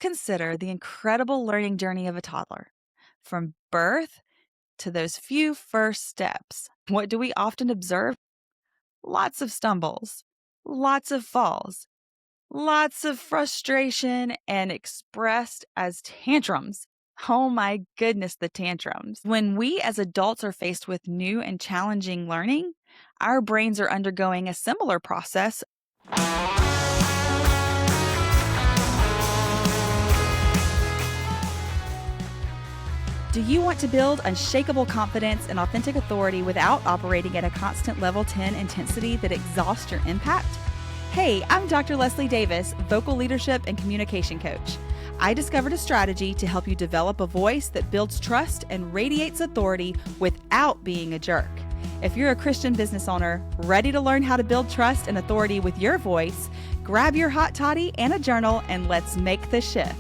Consider the incredible learning journey of a toddler. From birth to those few first steps, what do we often observe? Lots of stumbles, lots of falls, lots of frustration, and expressed as tantrums. Oh my goodness, the tantrums. When we as adults are faced with new and challenging learning, our brains are undergoing a similar process. Do you want to build unshakable confidence and authentic authority without operating at a constant level 10 intensity that exhausts your impact? Hey, I'm Dr. Leslie Davis, vocal leadership and communication coach. I discovered a strategy to help you develop a voice that builds trust and radiates authority without being a jerk. If you're a Christian business owner ready to learn how to build trust and authority with your voice, grab your hot toddy and a journal and let's make the shift.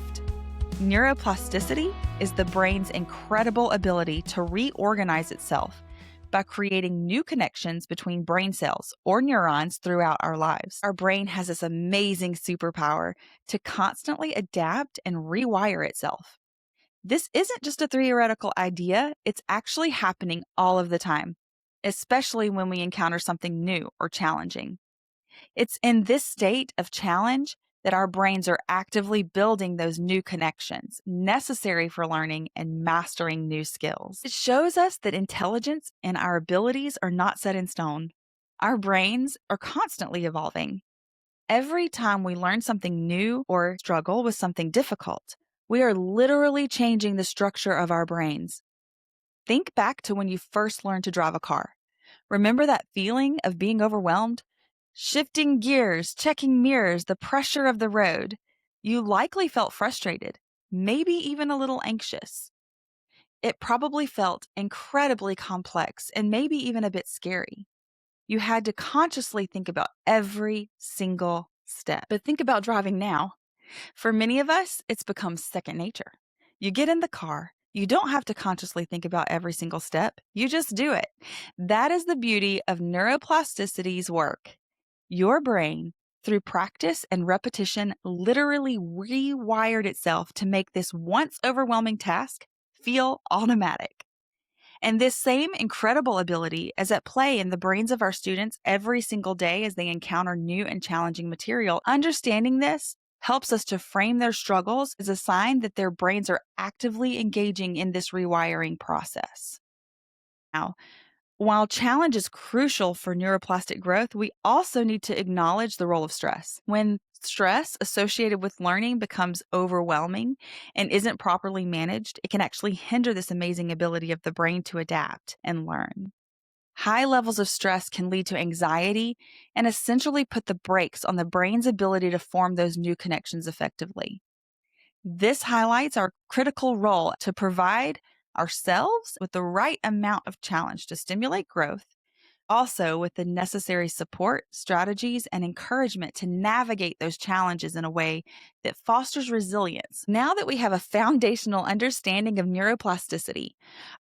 Neuroplasticity is the brain's incredible ability to reorganize itself by creating new connections between brain cells or neurons throughout our lives. Our brain has this amazing superpower to constantly adapt and rewire itself. This isn't just a theoretical idea, it's actually happening all of the time, especially when we encounter something new or challenging. It's in this state of challenge that our brains are actively building those new connections necessary for learning and mastering new skills. It shows us that intelligence and our abilities are not set in stone. Our brains are constantly evolving. Every time we learn something new or struggle with something difficult, we are literally changing the structure of our brains. Think back to when you first learned to drive a car. Remember that feeling of being overwhelmed? Shifting gears, checking mirrors, the pressure of the road. You likely felt frustrated, maybe even a little anxious. It probably felt incredibly complex and maybe even a bit scary. You had to consciously think about every single step. But think about driving now. For many of us, it's become second nature. You get in the car. You don't have to consciously think about every single step. You just do it. That is the beauty of neuroplasticity's work. Your brain, through practice and repetition, literally rewired itself to make this once overwhelming task feel automatic. And this same incredible ability is at play in the brains of our students every single day as they encounter new and challenging material. Understanding this helps us to frame their struggles as a sign that their brains are actively engaging in this rewiring process. Now, while challenge is crucial for neuroplastic growth, we also need to acknowledge the role of stress. When stress associated with learning becomes overwhelming and isn't properly managed, it can actually hinder this amazing ability of the brain to adapt and learn. High levels of stress can lead to anxiety and essentially put the brakes on the brain's ability to form those new connections effectively. This highlights our critical role to provide ourselves with the right amount of challenge to stimulate growth, also with the necessary support, strategies, and encouragement to navigate those challenges in a way that fosters resilience. Now that we have a foundational understanding of neuroplasticity,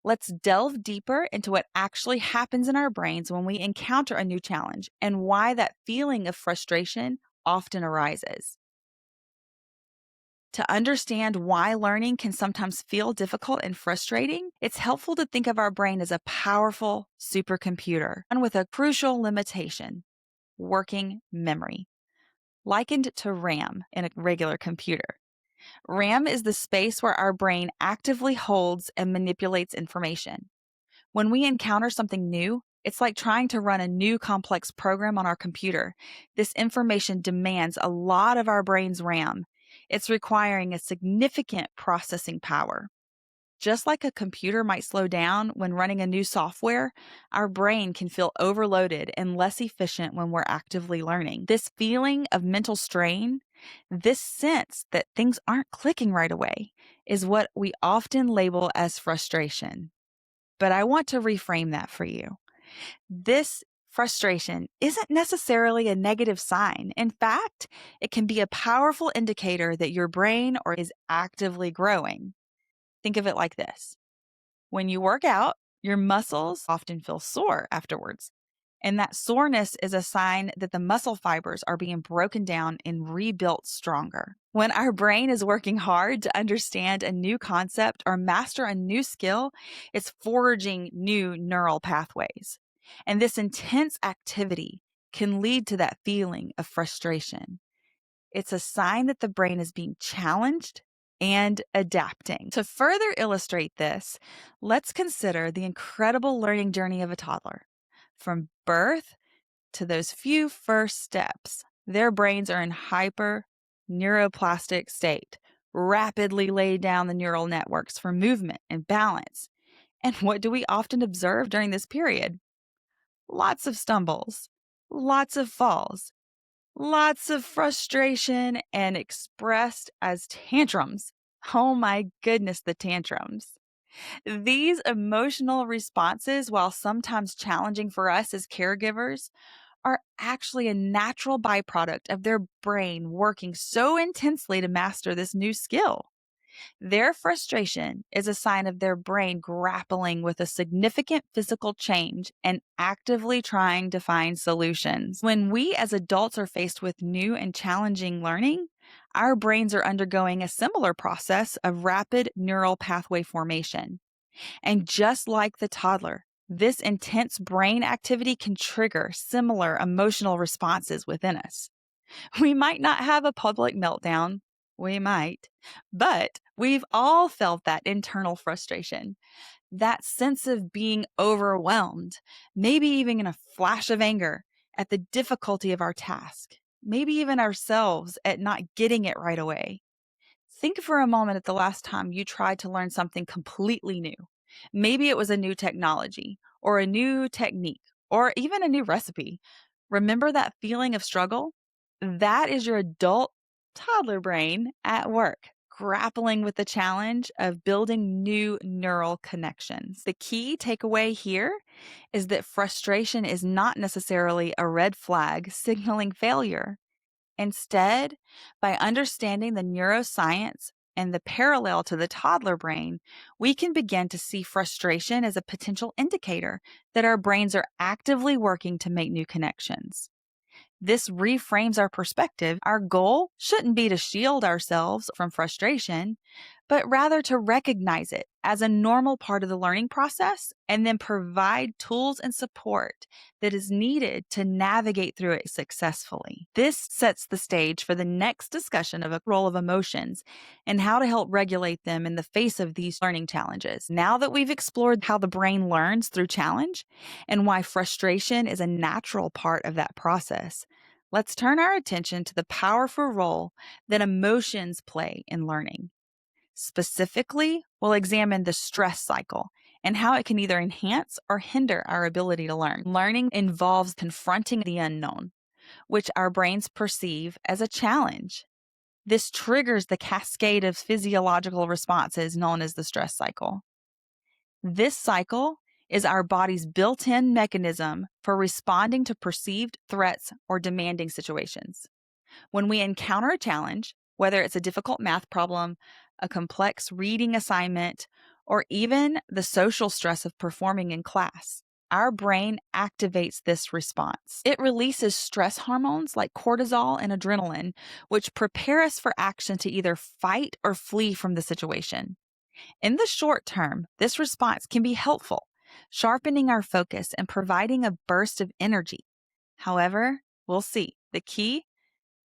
let's delve deeper into what actually happens in our brains when we encounter a new challenge and why that feeling of frustration often arises. To understand why learning can sometimes feel difficult and frustrating, it's helpful to think of our brain as a powerful supercomputer and with a crucial limitation: working memory, likened to RAM in a regular computer. RAM is the space where our brain actively holds and manipulates information. When we encounter something new, it's like trying to run a new complex program on our computer. This information demands a lot of our brain's RAM. It's requiring a significant processing power. Just like a computer might slow down when running a new software, our brain can feel overloaded and less efficient when we're actively learning. This feeling of mental strain, this sense that things aren't clicking right away, is what we often label as frustration. But I want to reframe that for you. This frustration isn't necessarily a negative sign. In fact, it can be a powerful indicator that your brain is actively growing. Think of it like this. When you work out, your muscles often feel sore afterwards. And that soreness is a sign that the muscle fibers are being broken down and rebuilt stronger. When our brain is working hard to understand a new concept or master a new skill, it's forging new neural pathways. And this intense activity can lead to that feeling of frustration. It's a sign that the brain is being challenged and adapting. To further illustrate this, let's consider the incredible learning journey of a toddler. From birth to those few first steps, their brains are in hyper neuroplastic state, rapidly lay down the neural networks for movement and balance. And what do we often observe during this period? Lots of stumbles, lots of falls, lots of frustration, and expressed as tantrums. Oh my goodness, the tantrums. These emotional responses, while sometimes challenging for us as caregivers, are actually a natural byproduct of their brain working so intensely to master this new skill. Their frustration is a sign of their brain grappling with a significant physical change and actively trying to find solutions. When we as adults are faced with new and challenging learning, our brains are undergoing a similar process of rapid neural pathway formation. And just like the toddler, this intense brain activity can trigger similar emotional responses within us. We might not have a public meltdown. We might, but we've all felt that internal frustration, that sense of being overwhelmed, maybe even in a flash of anger at the difficulty of our task, maybe even ourselves at not getting it right away. Think for a moment at the last time you tried to learn something completely new. Maybe it was a new technology or a new technique or even a new recipe. Remember that feeling of struggle? That is your adult toddler brain at work, grappling with the challenge of building new neural connections. The key takeaway here is that frustration is not necessarily a red flag signaling failure. Instead, by understanding the neuroscience and the parallel to the toddler brain, we can begin to see frustration as a potential indicator that our brains are actively working to make new connections. This reframes our perspective. Our goal shouldn't be to shield ourselves from frustration, but rather to recognize it as a normal part of the learning process and then provide tools and support that is needed to navigate through it successfully. This sets the stage for the next discussion of a role of emotions and how to help regulate them in the face of these learning challenges. Now that we've explored how the brain learns through challenge and why frustration is a natural part of that process, let's turn our attention to the powerful role that emotions play in learning. Specifically, we'll examine the stress cycle and how it can either enhance or hinder our ability to learn. Learning involves confronting the unknown, which our brains perceive as a challenge. This triggers the cascade of physiological responses known as the stress cycle. This cycle is our body's built-in mechanism for responding to perceived threats or demanding situations. When we encounter a challenge, whether it's a difficult math problem, a complex reading assignment, or even the social stress of performing in class, our brain activates this response. It releases stress hormones like cortisol and adrenaline, which prepare us for action to either fight or flee from the situation. In the short term, this response can be helpful, sharpening our focus and providing a burst of energy. However, we'll see. The key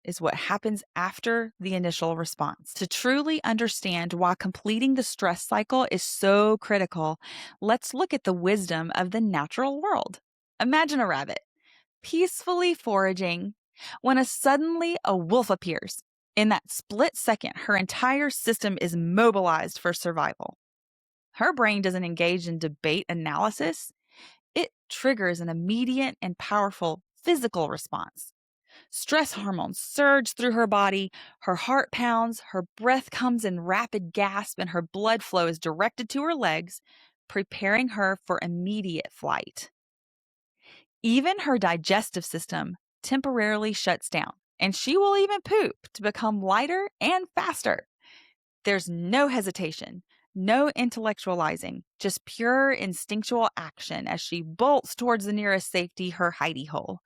is what happens after the initial response. To truly understand why completing the stress cycle is so critical, let's look at the wisdom of the natural world. Imagine a rabbit peacefully foraging when suddenly a wolf appears. In that split second, her entire system is mobilized for survival. Her brain doesn't engage in debate analysis. It triggers an immediate and powerful physical response. Stress hormones surge through her body, her heart pounds, her breath comes in rapid gasps, and her blood flow is directed to her legs, preparing her for immediate flight. Even her digestive system temporarily shuts down, and she will even poop to become lighter and faster. There's no hesitation, No intellectualizing, just pure instinctual action as she bolts towards the nearest safety, her hidey hole.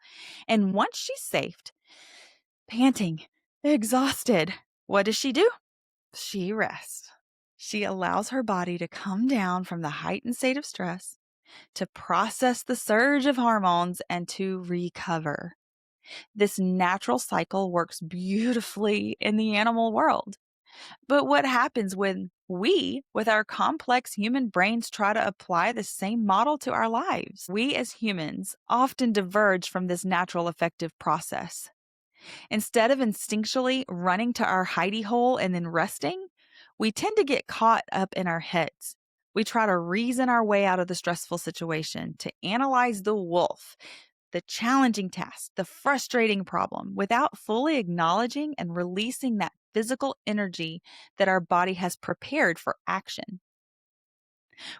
And once she's safe, panting, exhausted, what does she do? She rests. She allows her body to come down from the heightened state of stress, to process the surge of hormones, and to recover. This natural cycle works beautifully in the animal world. But what happens when we, with our complex human brains, try to apply the same model to our lives? We as humans often diverge from this natural effective process. Instead of instinctually running to our hidey hole and then resting, we tend to get caught up in our heads. We try to reason our way out of the stressful situation, to analyze the wolf, the challenging task, the frustrating problem, without fully acknowledging and releasing that physical energy that our body has prepared for action.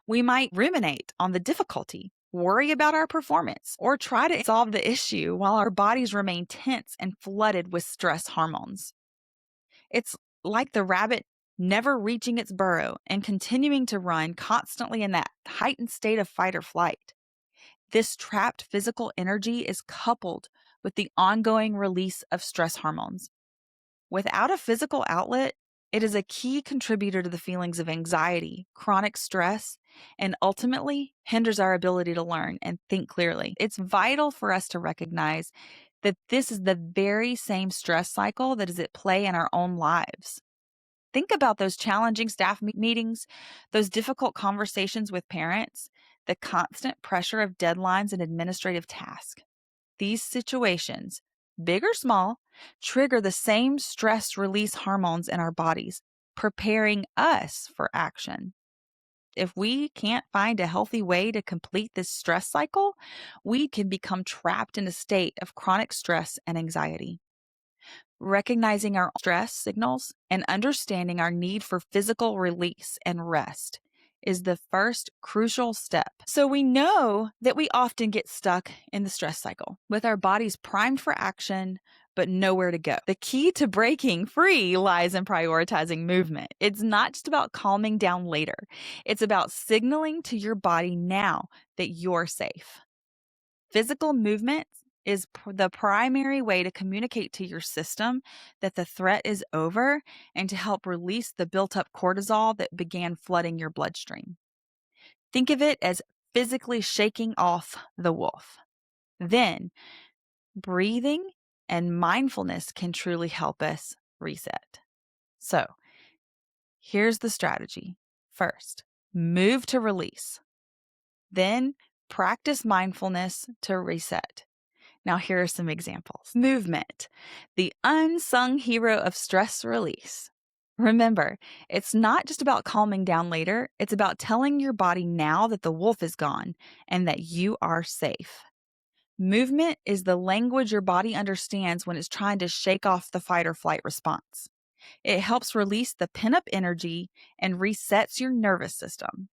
We might ruminate on the difficulty, worry about our performance, or try to solve the issue while our bodies remain tense and flooded with stress hormones. It's like the rabbit never reaching its burrow and continuing to run constantly in that heightened state of fight or flight. This trapped physical energy is coupled with the ongoing release of stress hormones. Without a physical outlet, it is a key contributor to the feelings of anxiety, chronic stress, and ultimately hinders our ability to learn and think clearly. It's vital for us to recognize that this is the very same stress cycle that is at play in our own lives. Think about those challenging staff meetings, those difficult conversations with parents, the constant pressure of deadlines and administrative tasks. These situations, big or small, trigger the same stress release hormones in our bodies, preparing us for action. If we can't find a healthy way to complete this stress cycle, we can become trapped in a state of chronic stress and anxiety. Recognizing our stress signals and understanding our need for physical release and rest is the first crucial step. So we know that we often get stuck in the stress cycle with our bodies primed for action, but nowhere to go. The key to breaking free lies in prioritizing movement. It's not just about calming down later. It's about signaling to your body now that you're safe. Physical movement is the primary way to communicate to your system that the threat is over and to help release the built-up cortisol that began flooding your bloodstream. Think of it as physically shaking off the wolf. Then, breathing and mindfulness can truly help us reset. So, here's the strategy. First, move to release. Then, practice mindfulness to reset. Now, here are some examples. Movement, the unsung hero of stress release. Remember, it's not just about calming down later. It's about telling your body now that the wolf is gone and that you are safe. Movement is the language your body understands when it's trying to shake off the fight or flight response. It helps release the pent-up energy and resets your nervous system.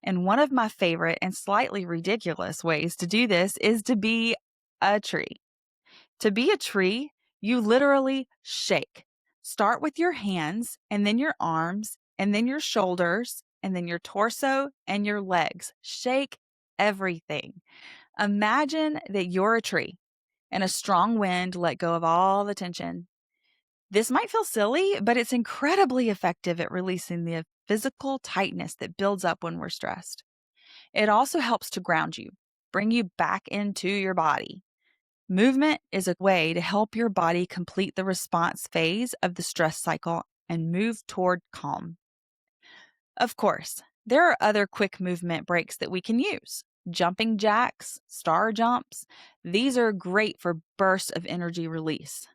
And one of my favorite and slightly ridiculous ways to do this is to be a tree. To be a tree, you literally shake. Start with your hands, and then your arms, and then your shoulders, and then your torso and your legs. Shake everything. Imagine that you're a tree, and a strong wind let go of all the tension. This might feel silly, but it's incredibly effective at releasing the physical tightness that builds up when we're stressed. It also helps to ground you, bring you back into your body. Movement is a way to help your body complete the response phase of the stress cycle and move toward calm. Of course, there are other quick movement breaks that we can use. Jumping jacks, star jumps, these are great for bursts of energy release.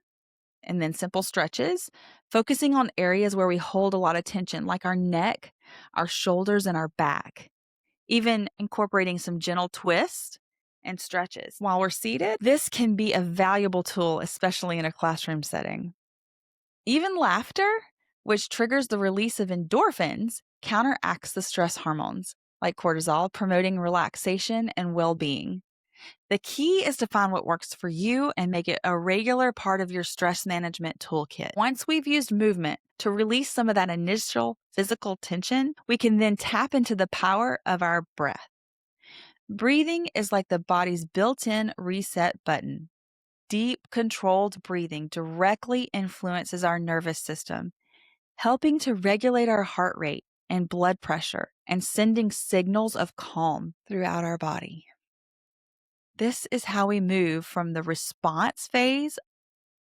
And then simple stretches, focusing on areas where we hold a lot of tension, like our neck, our shoulders, and our back. Even incorporating some gentle twists and stretches while we're seated. This can be a valuable tool, especially in a classroom setting. Even laughter, which triggers the release of endorphins, counteracts the stress hormones like cortisol, promoting relaxation and well-being. The key is to find what works for you and make it a regular part of your stress management toolkit. Once we've used movement to release some of that initial physical tension, we can then tap into the power of our breath. Breathing is like the body's built-in reset button. Deep, controlled breathing directly influences our nervous system, helping to regulate our heart rate and blood pressure and sending signals of calm throughout our body. This is how we move from the response phase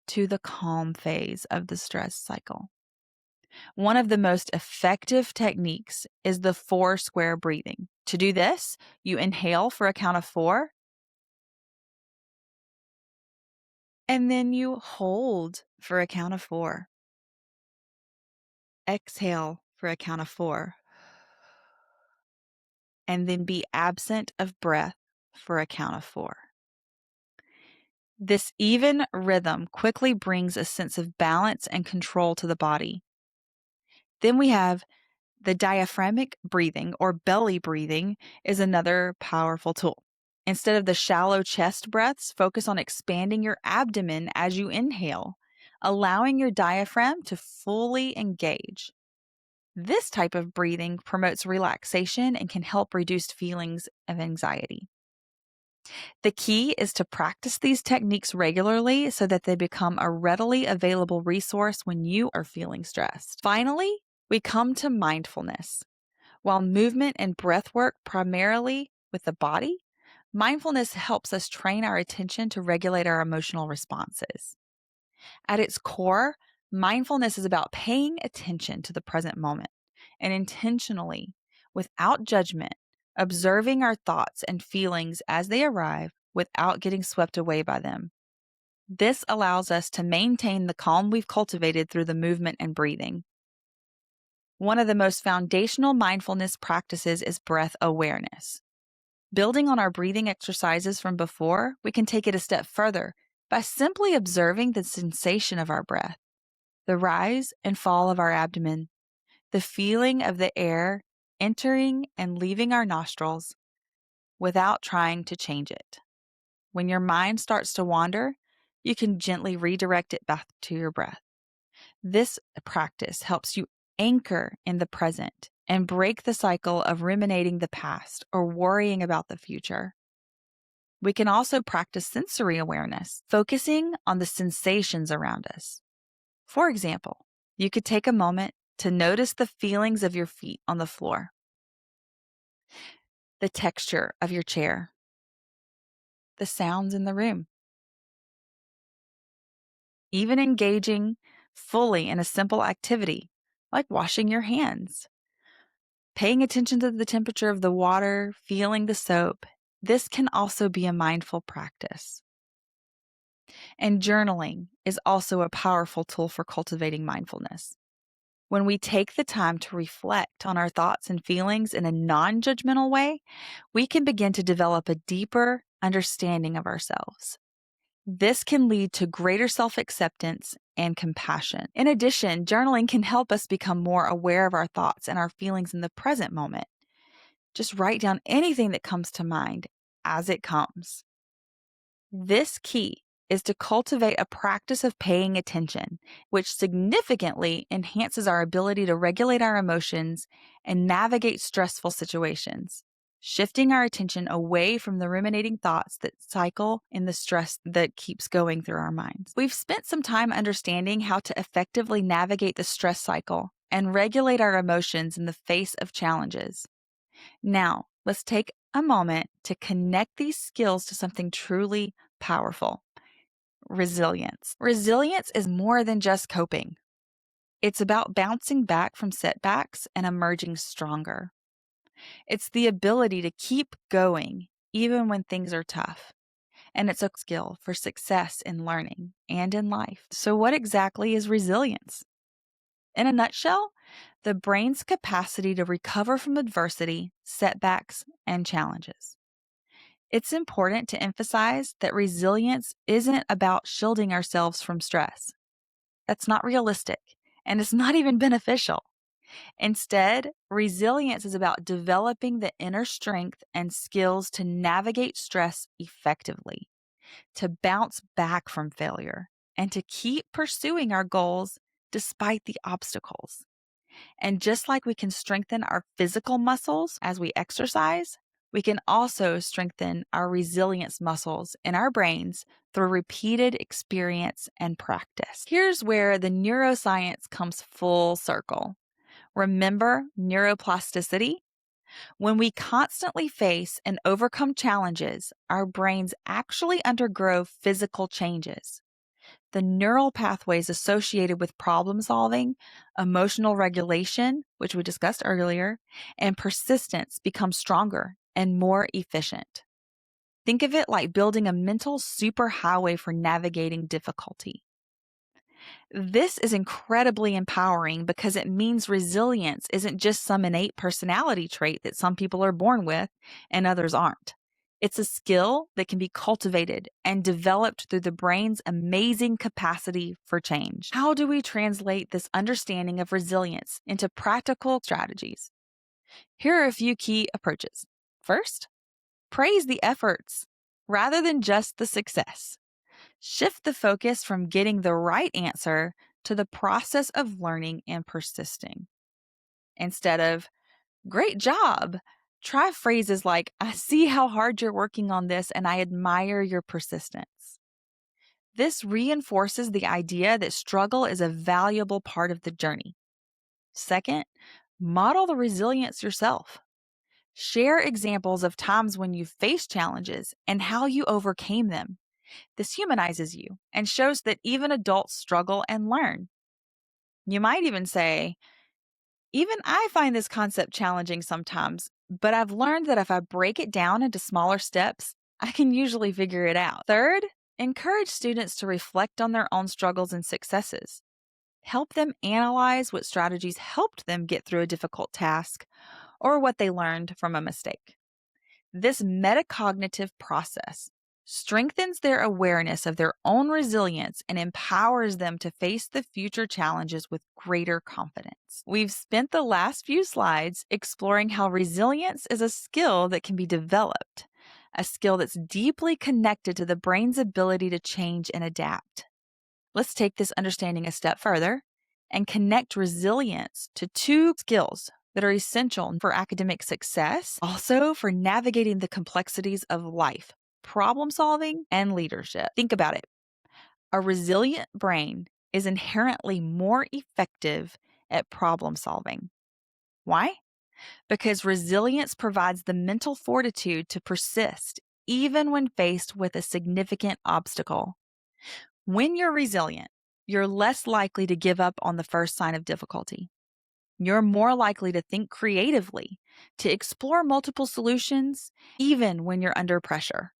to the calm phase of the stress cycle. One of the most effective techniques is the 4 square breathing. To do this, you inhale for a count of 4, and then you hold for a count of 4. Exhale for a count of 4, and then be absent of breath for a count of 4. This even rhythm quickly brings a sense of balance and control to the body. Then we have the diaphragmic breathing or belly breathing is another powerful tool. Instead of the shallow chest breaths, focus on expanding your abdomen as you inhale, allowing your diaphragm to fully engage. This type of breathing promotes relaxation and can help reduce feelings of anxiety. The key is to practice these techniques regularly so that they become a readily available resource when you are feeling stressed. Finally, we come to mindfulness. While movement and breath work primarily with the body, mindfulness helps us train our attention to regulate our emotional responses. At its core, mindfulness is about paying attention to the present moment and intentionally, without judgment, observing our thoughts and feelings as they arrive without getting swept away by them. This allows us to maintain the calm we've cultivated through the movement and breathing. One of the most foundational mindfulness practices is breath awareness. Building on our breathing exercises from before, we can take it a step further by simply observing the sensation of our breath, the rise and fall of our abdomen, the feeling of the air entering and leaving our nostrils without trying to change it. When your mind starts to wander, you can gently redirect it back to your breath. This practice helps you anchor in the present and break the cycle of ruminating the past or worrying about the future. We can also practice sensory awareness, focusing on the sensations around us. For example, you could take a moment to notice the feelings of your feet on the floor, the texture of your chair, the sounds in the room. Even engaging fully in a simple activity like washing your hands. Paying attention to the temperature of the water, feeling the soap, this can also be a mindful practice. And journaling is also a powerful tool for cultivating mindfulness. When we take the time to reflect on our thoughts and feelings in a non-judgmental way, we can begin to develop a deeper understanding of ourselves. This can lead to greater self-acceptance and compassion. In addition, journaling can help us become more aware of our thoughts and our feelings in the present moment. Just write down anything that comes to mind as it comes. This key is to cultivate a practice of paying attention, which significantly enhances our ability to regulate our emotions and navigate stressful situations, shifting our attention away from the ruminating thoughts that cycle in the stress that keeps going through our minds. We've spent some time understanding how to effectively navigate the stress cycle and regulate our emotions in the face of challenges. Now, let's take a moment to connect these skills to something truly powerful: resilience. Resilience is more than just coping. It's about bouncing back from setbacks and emerging stronger. It's the ability to keep going even when things are tough. And it's a skill for success in learning and in life. So, what exactly is resilience? In a nutshell, the brain's capacity to recover from adversity, setbacks, and challenges. It's important to emphasize that resilience isn't about shielding ourselves from stress. That's not realistic, and it's not even beneficial. Instead, resilience is about developing the inner strength and skills to navigate stress effectively, to bounce back from failure, and to keep pursuing our goals despite the obstacles. And just like we can strengthen our physical muscles as we exercise, we can also strengthen our resilience muscles in our brains through repeated experience and practice. Here's where the neuroscience comes full circle. Remember neuroplasticity? When we constantly face and overcome challenges, our brains actually undergo physical changes. The neural pathways associated with problem solving, emotional regulation, which we discussed earlier, and persistence become stronger and more efficient. Think of it like building a mental superhighway for navigating difficulty. This is incredibly empowering because it means resilience isn't just some innate personality trait that some people are born with and others aren't. It's a skill that can be cultivated and developed through the brain's amazing capacity for change. How do we translate this understanding of resilience into practical strategies? Here are a few key approaches. First, praise the efforts rather than just the success. Shift the focus from getting the right answer to the process of learning and persisting. Instead of, great job, try phrases like, I see how hard you're working on this and I admire your persistence. This reinforces the idea that struggle is a valuable part of the journey. Second, model the resilience yourself. Share examples of times when you faced challenges and how you overcame them. This humanizes you and shows that even adults struggle and learn. You might even say, even I find this concept challenging sometimes, but I've learned that if I break it down into smaller steps, I can usually figure it out. Third, encourage students to reflect on their own struggles and successes. Help them analyze what strategies helped them get through a difficult task or what they learned from a mistake. This metacognitive process strengthens their awareness of their own resilience and empowers them to face the future challenges with greater confidence. We've spent the last few slides exploring how resilience is a skill that can be developed, a skill that's deeply connected to the brain's ability to change and adapt. Let's take this understanding a step further and connect resilience to two skills that are essential for academic success, also for navigating the complexities of life, problem solving, and leadership. Think about it. A resilient brain is inherently more effective at problem solving. Why? Because resilience provides the mental fortitude to persist even when faced with a significant obstacle. When you're resilient, you're less likely to give up on the first sign of difficulty. You're more likely to think creatively, to explore multiple solutions, even when you're under pressure.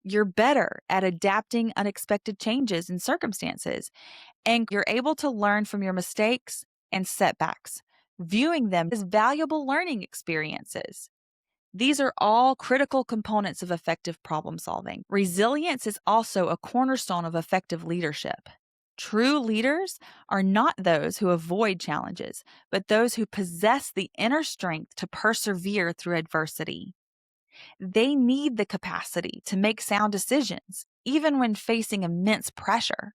You're better at adapting unexpected changes in circumstances, and you're able to learn from your mistakes and setbacks, viewing them as valuable learning experiences. These are all critical components of effective problem solving. Resilience is also a cornerstone of effective leadership. True leaders are not those who avoid challenges, but those who possess the inner strength to persevere through adversity. They need the capacity to make sound decisions, even when facing immense pressure.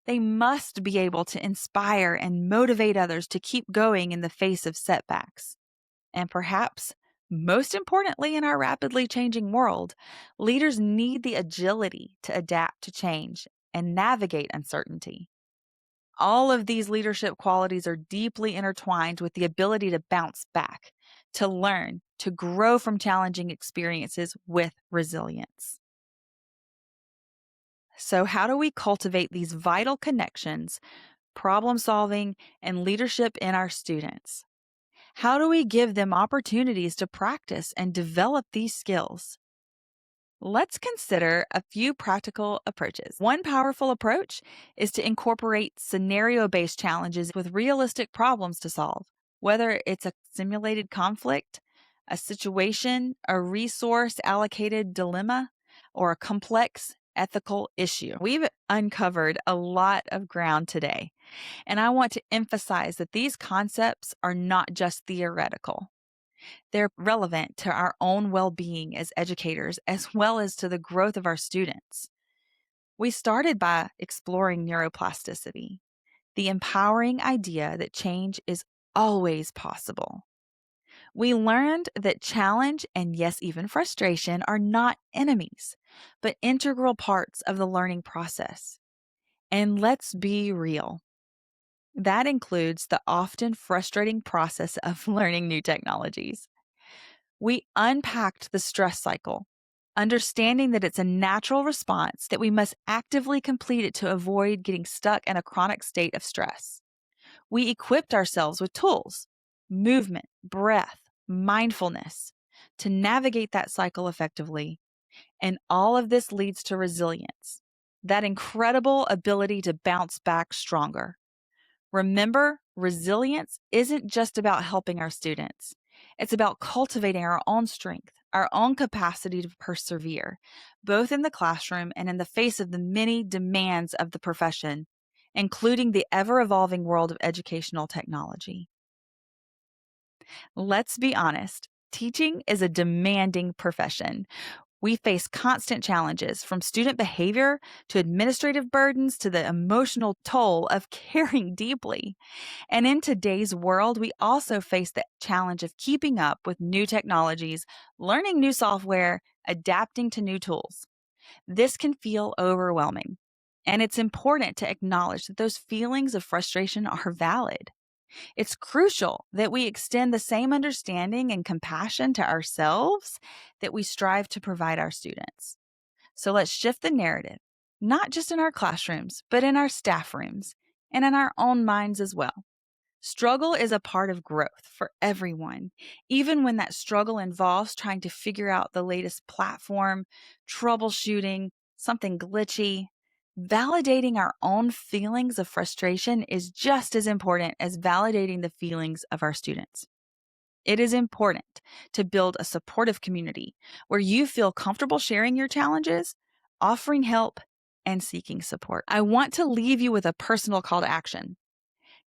They must be able to inspire and motivate others to keep going in the face of setbacks. And perhaps, most importantly in our rapidly changing world, leaders need the agility to adapt to change and navigate uncertainty. All of these leadership qualities are deeply intertwined with the ability to bounce back, to learn, to grow from challenging experiences with resilience. So, how do we cultivate these vital connections, problem solving, and leadership in our students? How do we give them opportunities to practice and develop these skills? Let's consider a few practical approaches. One powerful approach is to incorporate scenario-based challenges with realistic problems to solve, whether it's a simulated conflict, a situation, a resource allocated dilemma, or a complex ethical issue. We've uncovered a lot of ground today. And I want to emphasize that these concepts are not just theoretical. They're relevant to our own well being as educators, as well as to the growth of our students. We started by exploring neuroplasticity, the empowering idea that change is always possible. We learned that challenge and, yes, even frustration are not enemies, but integral parts of the learning process. And let's be real. That includes the often frustrating process of learning new technologies. We unpacked the stress cycle, understanding that it's a natural response that we must actively complete it to avoid getting stuck in a chronic state of stress. We equipped ourselves with tools, movement, breath, mindfulness to navigate that cycle effectively. And all of this leads to resilience, that incredible ability to bounce back stronger. Remember, resilience isn't just about helping our students. It's about cultivating our own strength, our own capacity to persevere, both in the classroom and in the face of the many demands of the profession, including the ever-evolving world of educational technology. Let's be honest, teaching is a demanding profession. We face constant challenges from student behavior to administrative burdens to the emotional toll of caring deeply. And in today's world, we also face the challenge of keeping up with new technologies, learning new software, adapting to new tools. This can feel overwhelming. And it's important to acknowledge that those feelings of frustration are valid. It's crucial that we extend the same understanding and compassion to ourselves that we strive to provide our students. So let's shift the narrative, not just in our classrooms, but in our staff rooms and in our own minds as well. Struggle is a part of growth for everyone, even when that struggle involves trying to figure out the latest platform, troubleshooting, something glitchy. Validating our own feelings of frustration is just as important as validating the feelings of our students. It is important to build a supportive community where you feel comfortable sharing your challenges, offering help, and seeking support. I want to leave you with a personal call to action.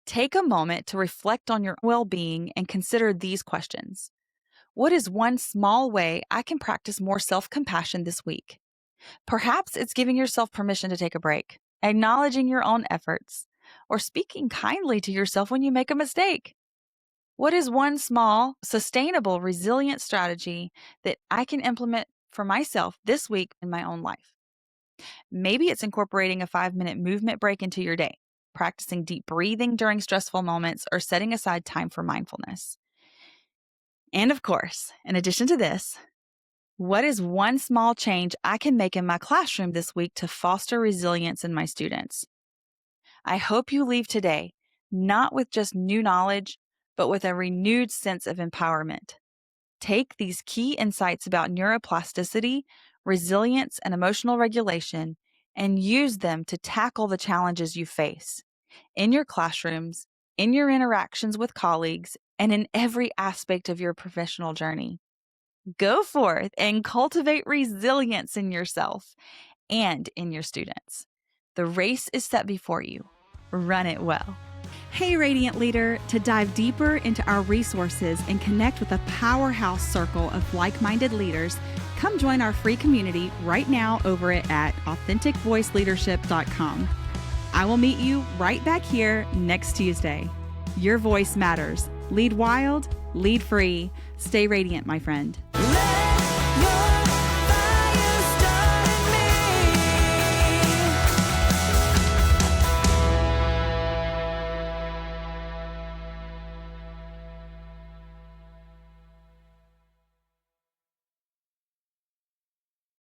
Take a moment to reflect on your well-being and consider these questions. What is one small way I can practice more self-compassion this week? Perhaps it's giving yourself permission to take a break, acknowledging your own efforts, or speaking kindly to yourself when you make a mistake. What is one small, sustainable, resilient strategy that I can implement for myself this week in my own life? Maybe it's incorporating a 5-minute movement break into your day, practicing deep breathing during stressful moments, or setting aside time for mindfulness. And of course, in addition to this, what is one small change I can make in my classroom this week to foster resilience in my students? I hope you leave today not with just new knowledge, but with a renewed sense of empowerment. Take these key insights about neuroplasticity, resilience, and emotional regulation and use them to tackle the challenges you face in your classrooms, in your interactions with colleagues, and in every aspect of your professional journey. Go forth and cultivate resilience in yourself and in your students. The race is set before you. Run it well. Hey, Radiant Leader, to dive deeper into our resources and connect with a powerhouse circle of like-minded leaders, come join our free community right now over at authenticvoiceleadership.com. I will meet you right back here next Tuesday. Your voice matters. Lead wild, lead free. Stay radiant, my friend.